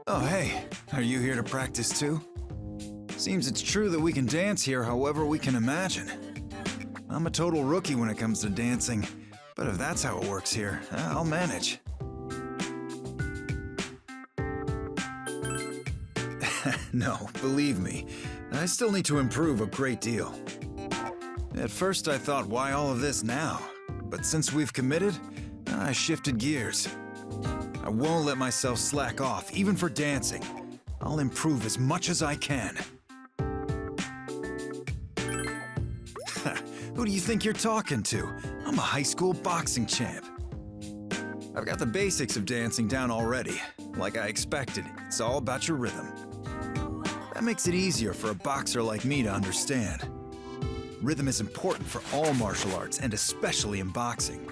Oh, hey, are you here to practice too? Seems it's true that we can dance here however we can imagine. I'm a total rookie when it comes to dancing, but if that's how it works here, I'll manage. No, believe me, I still need to improve a great deal. At first I thought, why all of this now? But since we've committed, I shifted gears. I won't let myself slack off, even for dancing. I'll improve as much as I can. Who do you think you're talking to? I'm a high school boxing champ. I've got the basics of dancing down already. Like I expected, it's all about your rhythm. That makes it easier for a boxer like me to understand. Rhythm is important for all martial arts, and especially in boxing.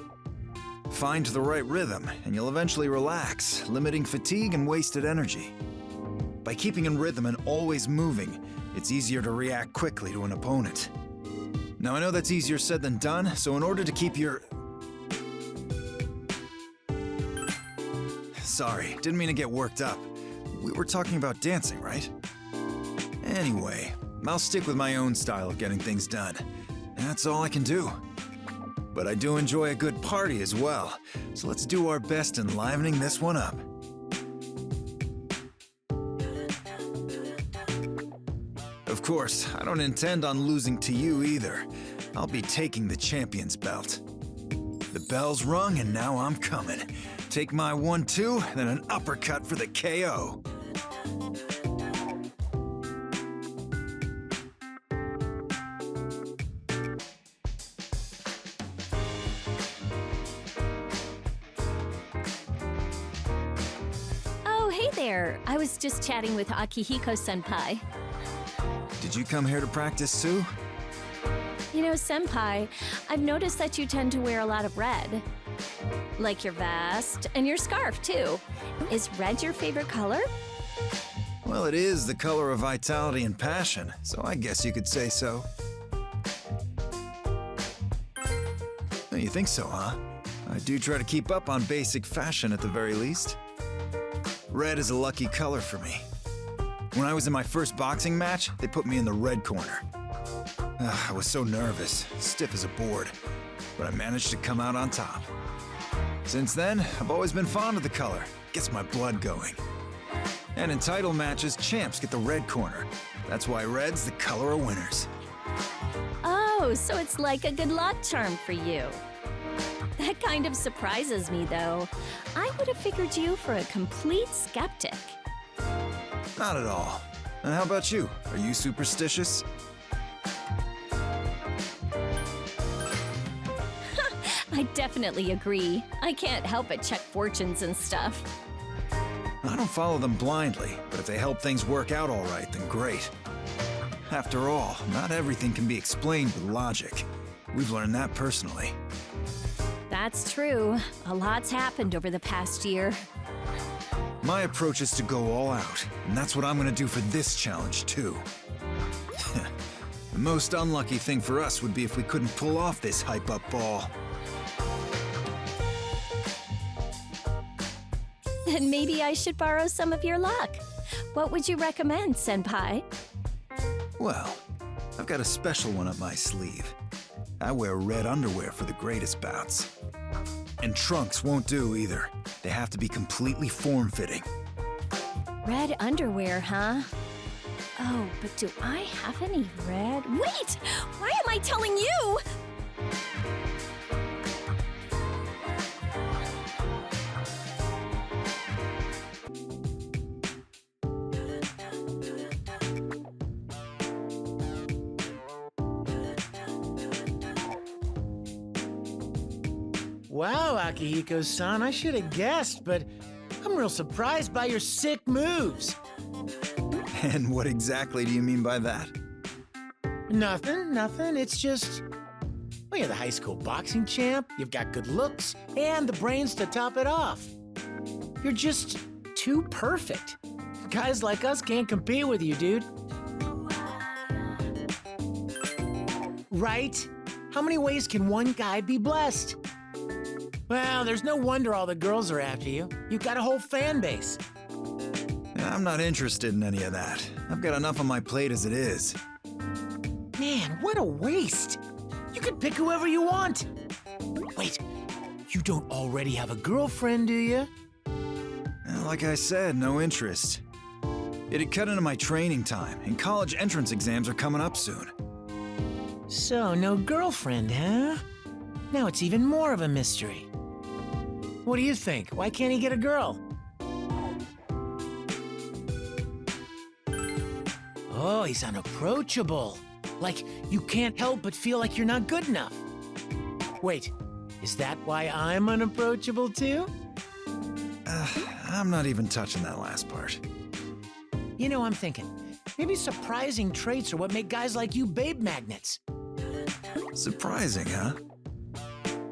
Find the right rhythm, and you'll eventually relax, limiting fatigue and wasted energy. By keeping in rhythm and always moving, it's easier to react quickly to an opponent. Now I know that's easier said than done, so in order to keep your... Sorry, didn't mean to get worked up. We were talking about dancing, right? Anyway, I'll stick with my own style of getting things done. That's all I can do. But I do enjoy a good party as well, so let's do our best enlivening this one up. Of course, I don't intend on losing to you either. I'll be taking the champion's belt. The bell's rung and now I'm coming. Take my 1-2, then an uppercut for the KO. Oh, hey there. I was just chatting with Akihiko-senpai. Did you come here to practice too? You know, senpai, I've noticed that you tend to wear a lot of red. Like your vest and your scarf, too. Is red your favorite color? Well, it is the color of vitality and passion, so I guess you could say so. Oh, you think so, huh? I do try to keep up on basic fashion at the very least. Red is a lucky color for me. When I was in my first boxing match, they put me in the red corner. I was so nervous, stiff as a board, but I managed to come out on top. Since then, I've always been fond of the color. Gets my blood going. And in title matches, champs get the red corner. That's why red's the color of winners. Oh, so it's like a good luck charm for you. That kind of surprises me, though. I would have figured you for a complete skeptic. Not at all. And how about you? Are you superstitious? I definitely agree. I can't help but check fortunes and stuff. I don't follow them blindly, but if they help things work out all right, then great. After all, not everything can be explained with logic. We've learned that personally. That's true. A lot's happened over the past year. My approach is to go all out, and that's what I'm gonna do for this challenge, too. The most unlucky thing for us would be if we couldn't pull off this hype-up ball. Then maybe I should borrow some of your luck. What would you recommend, senpai? Well, I've got a special one up my sleeve. I wear red underwear for the greatest bouts. And trunks won't do either. They have to be completely form-fitting. Red underwear, huh? Oh, but do I have any red? Wait! Why am I telling you? Wow, Akihiko-san, I should have guessed, but I'm real surprised by your sick moves. And what exactly do you mean by that? Nothing. It's just... Well, you're the high school boxing champ, you've got good looks, and the brains to top it off. You're just too perfect. Guys like us can't compete with you, dude. Right? How many ways can one guy be blessed? Well, there's no wonder all the girls are after you. You've got a whole fan base. I'm not interested in any of that. I've got enough on my plate as it is. Man, what a waste. You could pick whoever you want. Wait, you don't already have a girlfriend, do you? Like I said, no interest. It'd cut into my training time, and college entrance exams are coming up soon. So, no girlfriend, huh? Now it's even more of a mystery. What do you think? Why can't he get a girl? Oh, he's unapproachable. Like, you can't help but feel like you're not good enough. Wait, is that why I'm unapproachable too? I'm not even touching that last part. You know, I'm thinking, maybe surprising traits are what make guys like you babe magnets. Surprising, huh?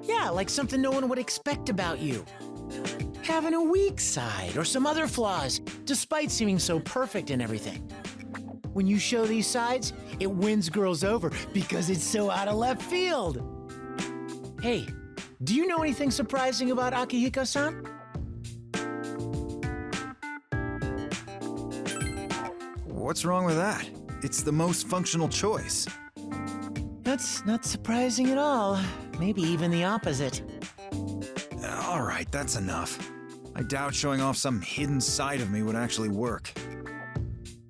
Yeah, like something no one would expect about you. Having a weak side or some other flaws, despite seeming so perfect and everything. When you show these sides, it wins girls over because it's so out of left field. Hey, do you know anything surprising about Akihiko-san? What's wrong with that? It's the most functional choice. That's not surprising at all. Maybe even the opposite. All right, that's enough. I doubt showing off some hidden side of me would actually work.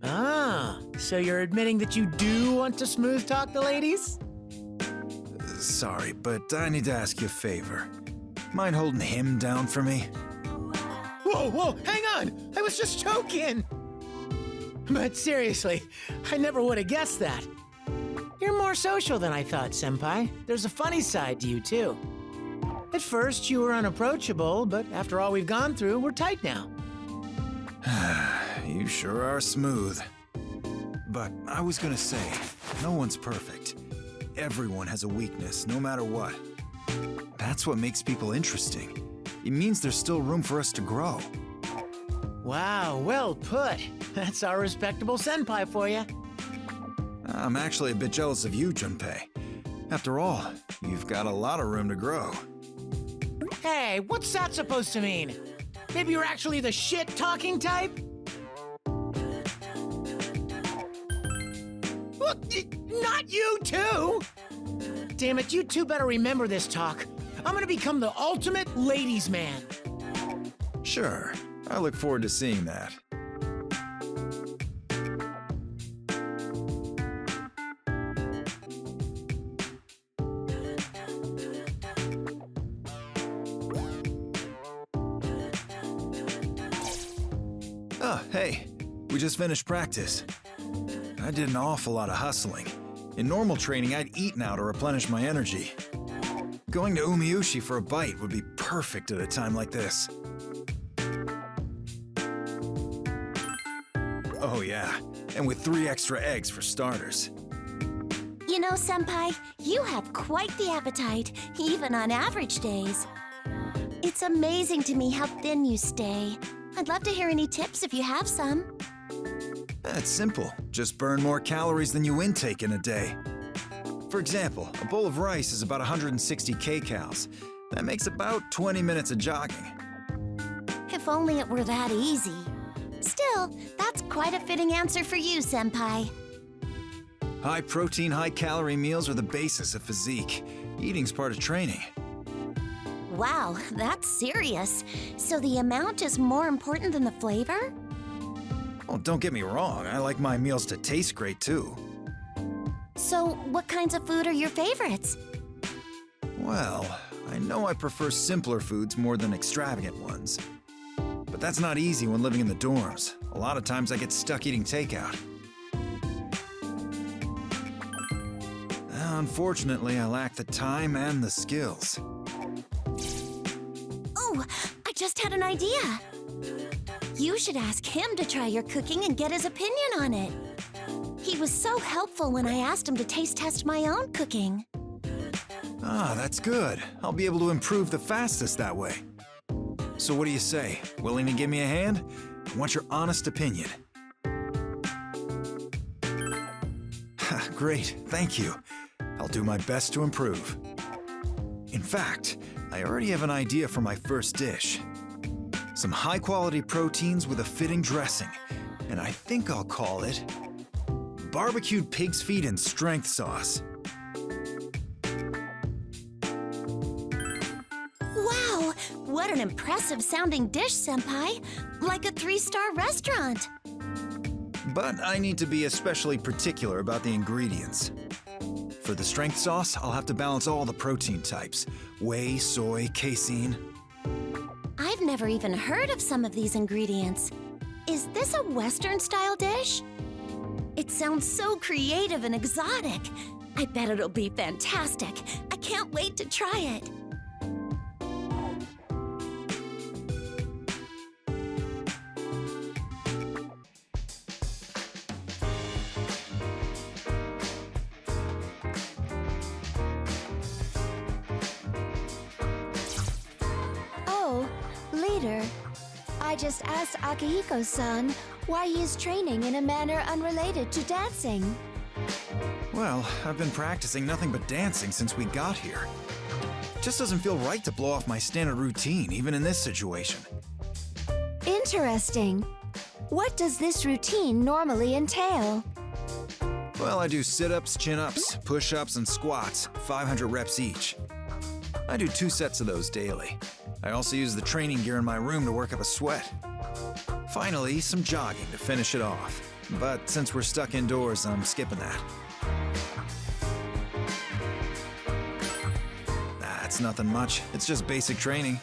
Ah, so you're admitting that you do want to smooth talk the ladies? Sorry, but I need to ask you a favor. Mind holding him down for me? Whoa, hang on! I was just joking! But seriously, I never would have guessed that. You're more social than I thought, Senpai. There's a funny side to you, too. At first, you were unapproachable, but after all we've gone through, we're tight now. You sure are smooth. But I was gonna say, no one's perfect. Everyone has a weakness, no matter what. That's what makes people interesting. It means there's still room for us to grow. Wow, well put. That's our respectable senpai for you. I'm actually a bit jealous of you, Junpei. After all, you've got a lot of room to grow. Hey, what's that supposed to mean? Maybe you're actually the shit-talking type? Not you too! Damn it, you two better remember this talk. I'm gonna become the ultimate ladies' man. Sure, I look forward to seeing that. Oh, hey, we just finished practice. I did an awful lot of hustling. In normal training, I'd eat now to replenish my energy. Going to Umiushi for a bite would be perfect at a time like this. Oh yeah, and with 3 extra eggs for starters. You know, Senpai, you have quite the appetite, even on average days. It's amazing to me how thin you stay. I'd love to hear any tips if you have some. It's simple. Just burn more calories than you intake in a day. For example, a bowl of rice is about 160 kcals. That makes about 20 minutes of jogging. If only it were that easy. Still, that's quite a fitting answer for you, Senpai. High protein, high calorie meals are the basis of physique. Eating's part of training. Wow, that's serious. So the amount is more important than the flavor? Well, don't get me wrong, I like my meals to taste great too. So what kinds of food are your favorites? Well, I know I prefer simpler foods more than extravagant ones. But that's not easy when living in the dorms. A lot of times I get stuck eating takeout. Unfortunately, I lack the time and the skills. Oh, I just had an idea. You should ask him to try your cooking and get his opinion on it. He was so helpful when I asked him to taste test my own cooking. Ah, that's good. I'll be able to improve the fastest that way. So what do you say? Willing to give me a hand? I want your honest opinion. Great, thank you. I'll do my best to improve. In fact, I already have an idea for my first dish. Some high-quality proteins with a fitting dressing, and I think I'll call it barbecued pig's feet and strength sauce. Wow, what an impressive sounding dish, Senpai. Like a 3-star restaurant. But I need to be especially particular about the ingredients. For the strength sauce, I'll have to balance all the protein types: whey, soy, casein. I've never even heard of some of these ingredients. Is this a Western-style dish? It sounds so creative and exotic. I bet it'll be fantastic. I can't wait to try it. Oh, leader. I just asked Akihiko-san why he is training in a manner unrelated to dancing. Well, I've been practicing nothing but dancing since we got here. Just doesn't feel right to blow off my standard routine, even in this situation. Interesting. What does this routine normally entail? Well, I do sit-ups, chin-ups, push-ups, and squats, 500 reps each. I do 2 sets of those daily. I also use the training gear in my room to work up a sweat. Finally, some jogging to finish it off. But since we're stuck indoors, I'm skipping that. It's nothing much. It's just basic training.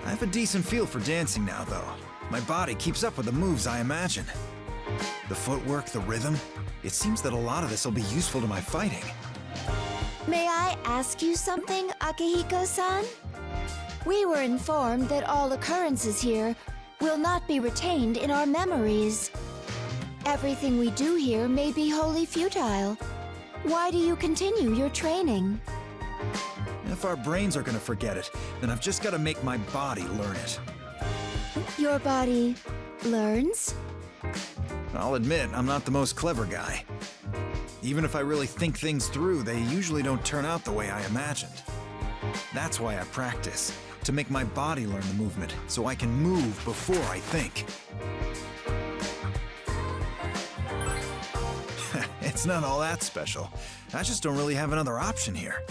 I have a decent feel for dancing now, though. My body keeps up with the moves I imagine. The footwork, the rhythm. It seems that a lot of this will be useful to my fighting. May I ask you something, Akihiko-san? We were informed that all occurrences here will not be retained in our memories. Everything we do here may be wholly futile. Why do you continue your training? If our brains are gonna forget it, then I've just gotta make my body learn it. Your body learns? I'll admit, I'm not the most clever guy. Even if I really think things through, they usually don't turn out the way I imagined. That's why I practice, to make my body learn the movement, so I can move before I think. It's not all that special. I just don't really have another option here.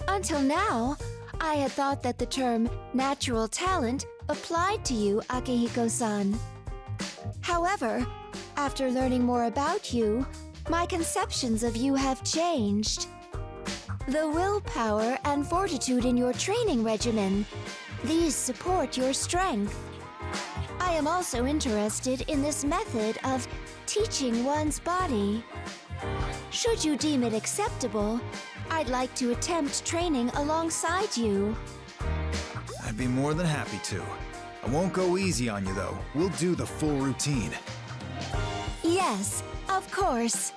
Until now, I had thought that the term natural talent applied to you, Akihiko-san. However, after learning more about you, my conceptions of you have changed. The willpower and fortitude in your training regimen, these support your strength. I am also interested in this method of teaching one's body. Should you deem it acceptable, I'd like to attempt training alongside you. I'd be more than happy to. I won't go easy on you, though. We'll do the full routine. Yes, of course.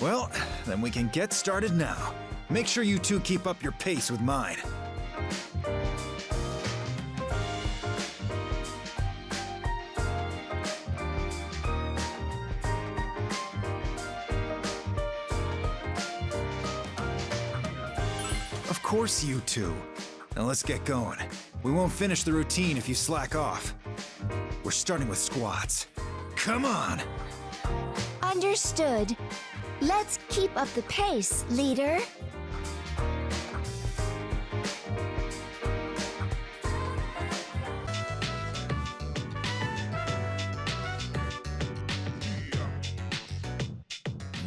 Well, then we can get started now. Make sure you two keep up your pace with mine. Of course you two. Now let's get going. We won't finish the routine if you slack off. We're starting with squats. Come on! Understood. Let's keep up the pace, leader.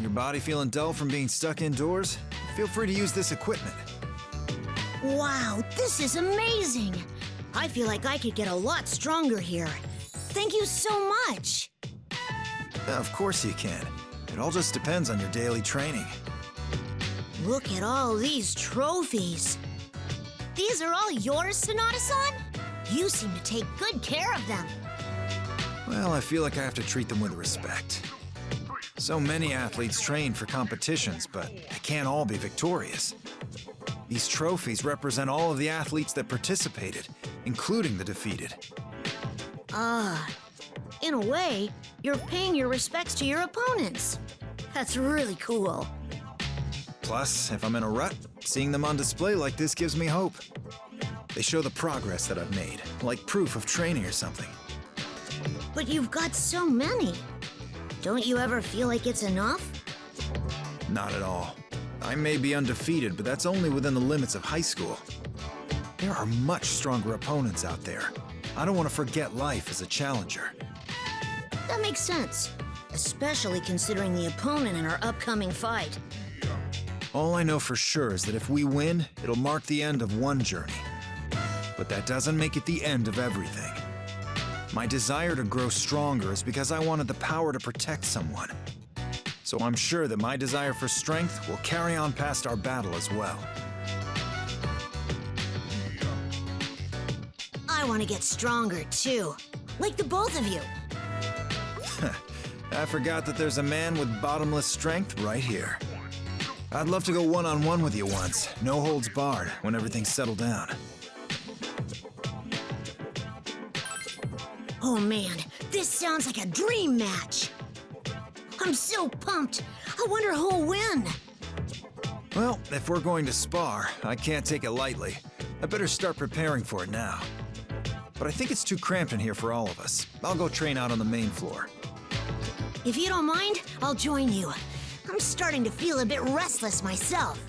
Your body feeling dull from being stuck indoors? Feel free to use this equipment. Wow, this is amazing! I feel like I could get a lot stronger here. Thank you so much! Of course you can. It all just depends on your daily training. Look at all these trophies. These are all yours, Sonata-san? You seem to take good care of them. Well, I feel like I have to treat them with respect. So many athletes train for competitions, but they can't all be victorious. These trophies represent all of the athletes that participated, including the defeated. In a way, you're paying your respects to your opponents. That's really cool. Plus, if I'm in a rut, seeing them on display like this gives me hope. They show the progress that I've made, like proof of training or something. But you've got so many. Don't you ever feel like it's enough? Not at all. I may be undefeated, but that's only within the limits of high school. There are much stronger opponents out there. I don't want to forget life as a challenger. That makes sense, especially considering the opponent in our upcoming fight. All I know for sure is that if we win, it'll mark the end of one journey. But that doesn't make it the end of everything. My desire to grow stronger is because I wanted the power to protect someone. So I'm sure that my desire for strength will carry on past our battle as well. I want to get stronger too, like the both of you. I forgot that there's a man with bottomless strength right here. I'd love to go one-on-one with you once, no holds barred, when everything's settled down. Oh man, this sounds like a dream match. I'm so pumped. I wonder who'll win. Well, if we're going to spar, I can't take it lightly. I better start preparing for it now. But I think it's too cramped in here for all of us. I'll go train out on the main floor. If you don't mind, I'll join you. I'm starting to feel a bit restless myself.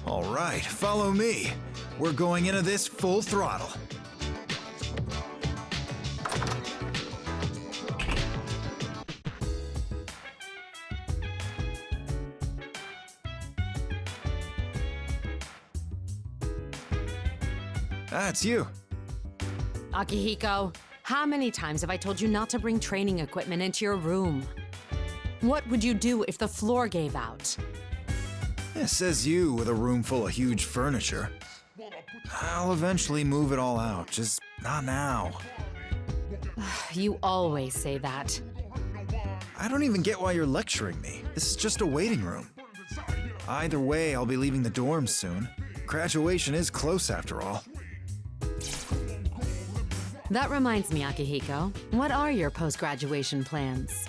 All right, follow me. We're going into this full throttle. It's you. Akihiko, how many times have I told you not to bring training equipment into your room? What would you do if the floor gave out? Says you with a room full of huge furniture. I'll eventually move it all out, just not now. You always say that. I don't even get why you're lecturing me. This is just a waiting room. Either way, I'll be leaving the dorms soon. Graduation is close after all. That reminds me, Akihiko, what are your post-graduation plans?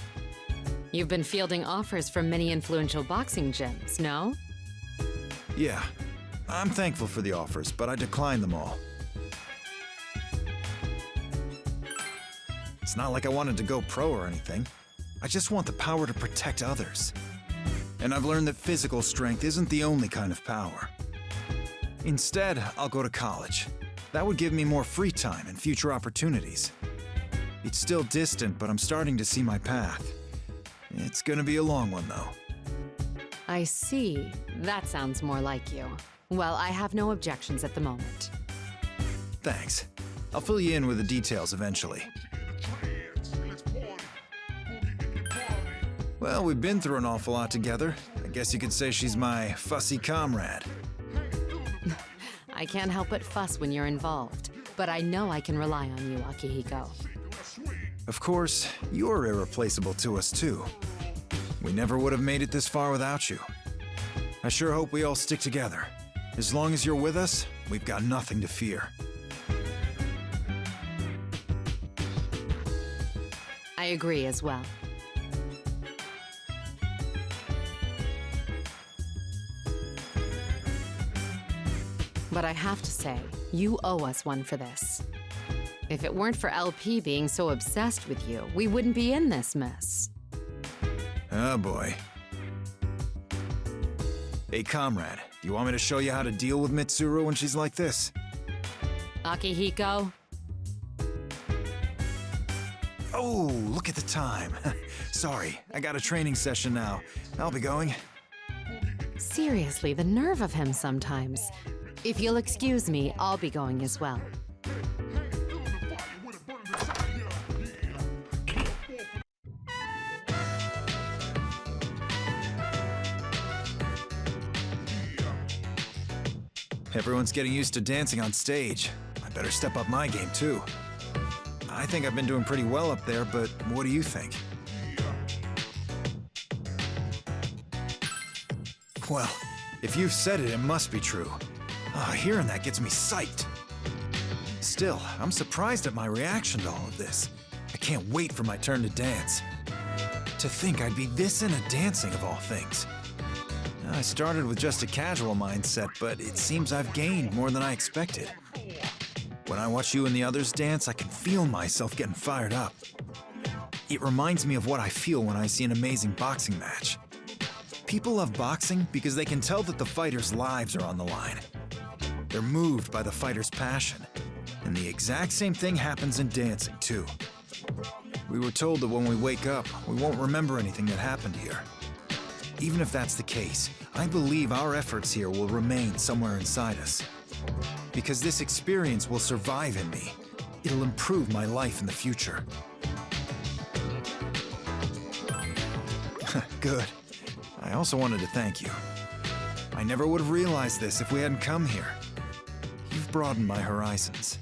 You've been fielding offers from many influential boxing gyms, no? Yeah, I'm thankful for the offers, but I declined them all. It's not like I wanted to go pro or anything. I just want the power to protect others. And I've learned that physical strength isn't the only kind of power. Instead, I'll go to college. That would give me more free time and future opportunities. It's still distant, but I'm starting to see my path. It's gonna be a long one, though. I see. That sounds more like you. Well, I have no objections at the moment. Thanks. I'll fill you in with the details eventually. Well, we've been through an awful lot together. I guess you could say she's my fussy comrade. I can't help but fuss when you're involved, but I know I can rely on you, Akihiko. Of course, you're irreplaceable to us, too. We never would have made it this far without you. I sure hope we all stick together. As long as you're with us, we've got nothing to fear. I agree as well. But I have to say, you owe us one for this. If it weren't for LP being so obsessed with you, we wouldn't be in this mess. Oh boy. Hey, comrade, do you want me to show you how to deal with Mitsuru when she's like this? Akihiko? Oh, look at the time. Sorry, I got a training session now. I'll be going. Seriously, the nerve of him sometimes. If you'll excuse me, I'll be going as well. Everyone's getting used to dancing on stage. I better step up my game, too. I think I've been doing pretty well up there, but what do you think? Well, if you've said it, it must be true. Hearing that gets me psyched. Still, I'm surprised at my reaction to all of this. I can't wait for my turn to dance. To think I'd be this into dancing of all things. I started with just a casual mindset, but it seems I've gained more than I expected. When I watch you and the others dance, I can feel myself getting fired up. It reminds me of what I feel when I see an amazing boxing match. People love boxing because they can tell that the fighters' lives are on the line. They're moved by the fighter's passion. And the exact same thing happens in dancing, too. We were told that when we wake up, we won't remember anything that happened here. Even if that's the case, I believe our efforts here will remain somewhere inside us. Because this experience will survive in me. It'll improve my life in the future. Good. I also wanted to thank you. I never would have realized this if we hadn't come here. You've broadened my horizons.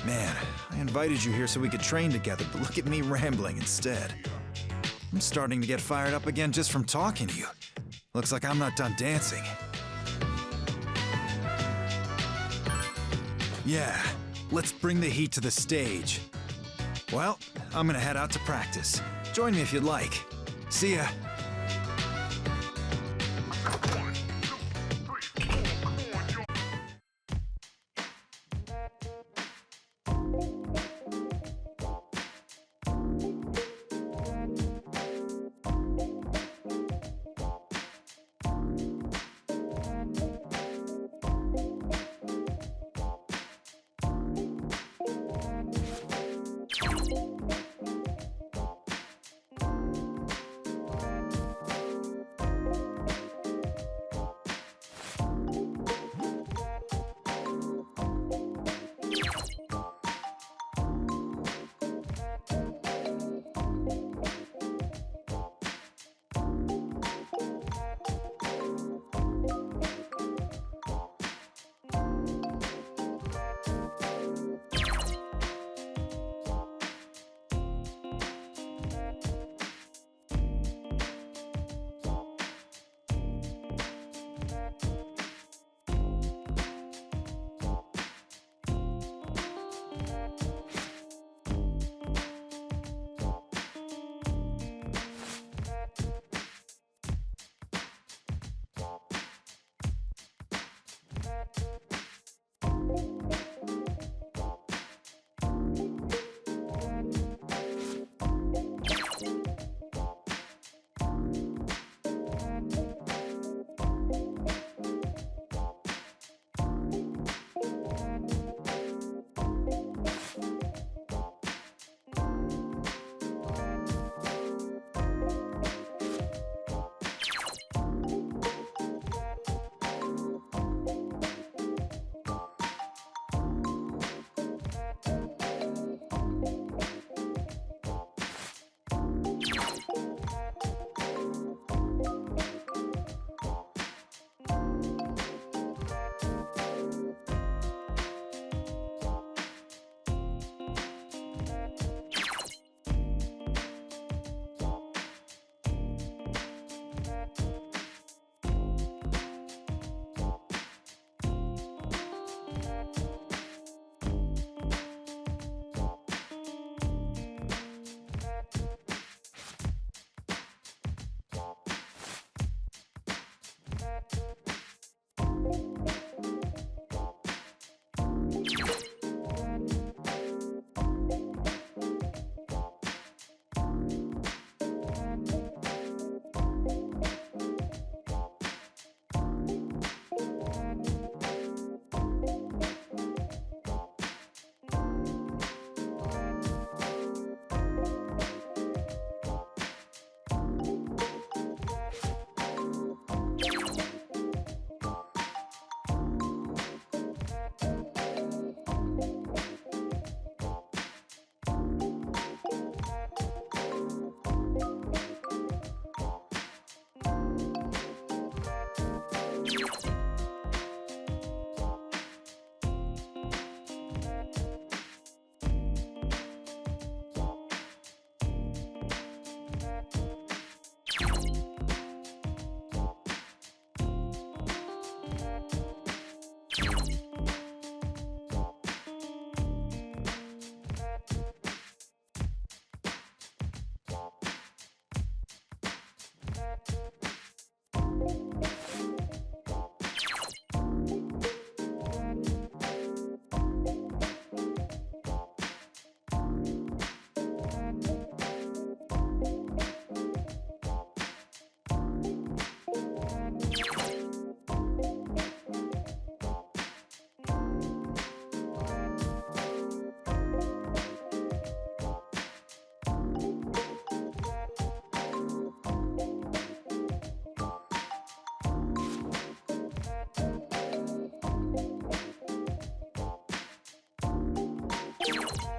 Man, I invited you here so we could train together, but look at me rambling instead. I'm starting to get fired up again just from talking to you. Looks like I'm not done dancing. Yeah, let's bring the heat to the stage. Well, I'm gonna head out to practice. Join me if you'd like. See ya. Bye.